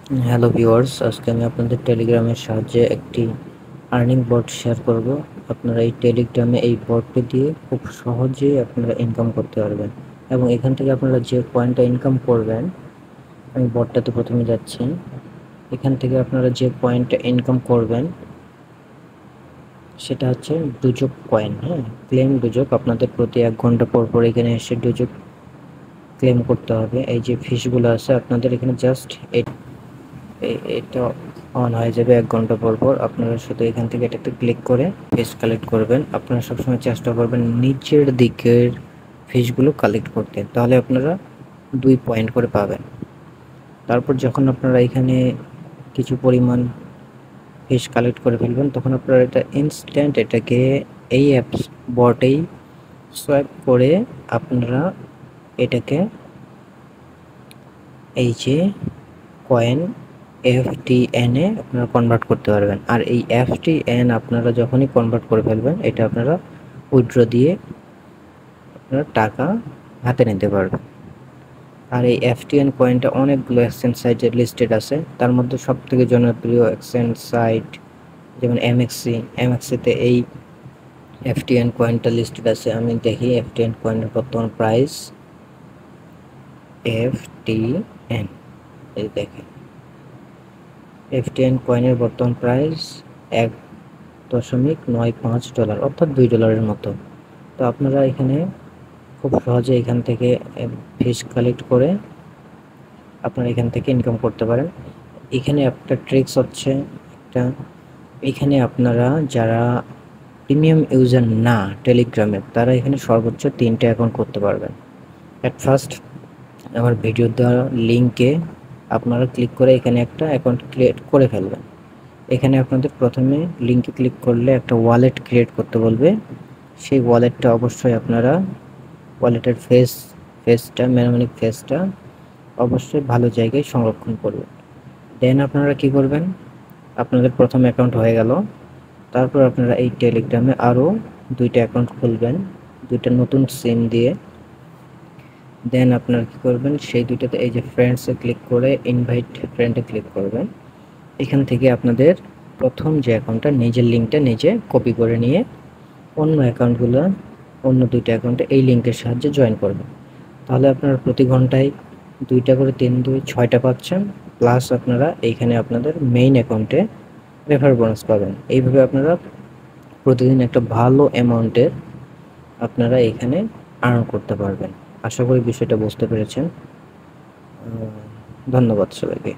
Hello viewers, আজকে আমি আপনাদের টেলিগ্রামের সাহায্যে একটি আর্নিং বট শেয়ার করব। আপনারা এই টেলিগ্রামে এই বটটি দিয়ে খুব সহজেই আপনারা ইনকাম করতে পারবেন এবং এখান থেকে আপনারা যে পয়েন্টটা ইনকাম করবেন, আমি বটটাতে প্রথমে যাচ্ছি। এখান থেকে আপনারা যে পয়েন্টটা ইনকাম করবেন সেটা হচ্ছে ডুজক কয়েন। হ্যাঁ, ক্লেম ডুজক। আপনাদের প্রতি 1 ঘন্টা পর পর এখানে এসে ডুজক ক্লেম করতে হবে। এই যে ফিশগুলো আছে আপনাদের এখানে জাস্ট এটা অন হয়ে যাবে 1 ঘন্টা পর পর। আপনারা শুধু এখান থেকে এটাতে ক্লিক করে ফিশ কালেক্ট করবেন। আপনারা সবসময় চেষ্টা করবেন নিচের দিকের ফিশগুলো কালেক্ট করতে, তাহলে আপনারা 2 পয়েন্ট করে পাবেন। তারপর যখন আপনারা এখানে কিছু পরিমাণ ফিশ কালেক্ট করে ফেলবেন, তখন আপনারা এটা ইনস্ট্যান্ট এটাকে এই অ্যাপস বটেই সোয়াইপ করে আপনারা এটাকে এই যে কয়েন FTN এ আপনারা কনভার্ট করতে পারবেন। আর এই FTN আপনারা যখনই কনভার্ট করে ফেলবেন, এটা আপনারা উইথড্র দিয়ে আপনারা টাকা হাতে নিতে পারবেন। আর এই FTN কয়েনটা অনেকগুলো এক্সচেঞ্জ সাইটে লিস্টেড আছে। তার মধ্যে সবথেকে জনপ্রিয় এক্সচেঞ্জ সাইট যেমন MXC তে এই FTN কয়েনটা লিস্টেড আছে। আমি দেখি FTN কয়েনের বর্তমান প্রাইস। FTN, এই দেখেন FTN কয়েনের বর্তমান প্রাইস $1.95, অর্থাৎ $2 মতো। তো আপনারা এখানে খুব সহজে এখান থেকে ফিশ কালেক্ট করে আপনারা এখান থেকে ইনকাম করতে পারেন। এখানে একটা ট্রিক্স হচ্ছে একটা, এখানে আপনারা যারা প্রিমিয়াম ইউজার না টেলিগ্রামের, তারা এখানে সর্বোচ্চ 3টে অ্যাকাউন্ট করতে পারবেন। অ্যাট ফার্স্ট আমার ভিডিও দেওয়া লিঙ্কে আপনারা ক্লিক করে এখানে একটা অ্যাকাউন্ট ক্রিয়েট করে ফেলবেন। এখানে আপনাদের প্রথমে লিঙ্কে ক্লিক করলে একটা ওয়ালেট ক্রিয়েট করতে বলবে। সেই ওয়ালেটটা অবশ্যই আপনারা ওয়ালেটের ফেসটা ম্যানুয়ালি ফেসটা অবশ্যই ভালো জায়গায় সংরক্ষণ করবেন। দেন আপনারা কি করবেন, আপনাদের প্রথম অ্যাকাউন্ট হয়ে গেল। তারপর আপনারা এই টেলিগ্রামে আরও 2টা অ্যাকাউন্ট খুলবেন, 2টা নতুন সিম দিয়ে। দেন আপনারা কি করবেন, সেই 2টাতে এই যে ফ্রেন্ডসে ক্লিক করে ইনভাইট ফ্রেন্ডে ক্লিক করবেন। এখান থেকে আপনাদের প্রথম যে অ্যাকাউন্টটা, নিজের লিঙ্কটা নিজে কপি করে নিয়ে অন্য অ্যাকাউন্টগুলো, অন্য 2টা অ্যাকাউন্টে এই লিঙ্কের সাহায্যে জয়েন করবেন। তাহলে আপনারা প্রতি ঘন্টায় 2টা করে 3 2 6টা পাচ্ছেন, প্লাস আপনারা এইখানে আপনাদের মেইন অ্যাকাউন্টে রেফার বোনাস পাবেন। এইভাবে আপনারা প্রতিদিন একটা ভালো অ্যামাউন্টের আপনারা এখানে আর্ন করতে পারবেন। আশা করি বিষয়টা বুঝতে পেরেছেন। ধন্যবাদ সবাইকে।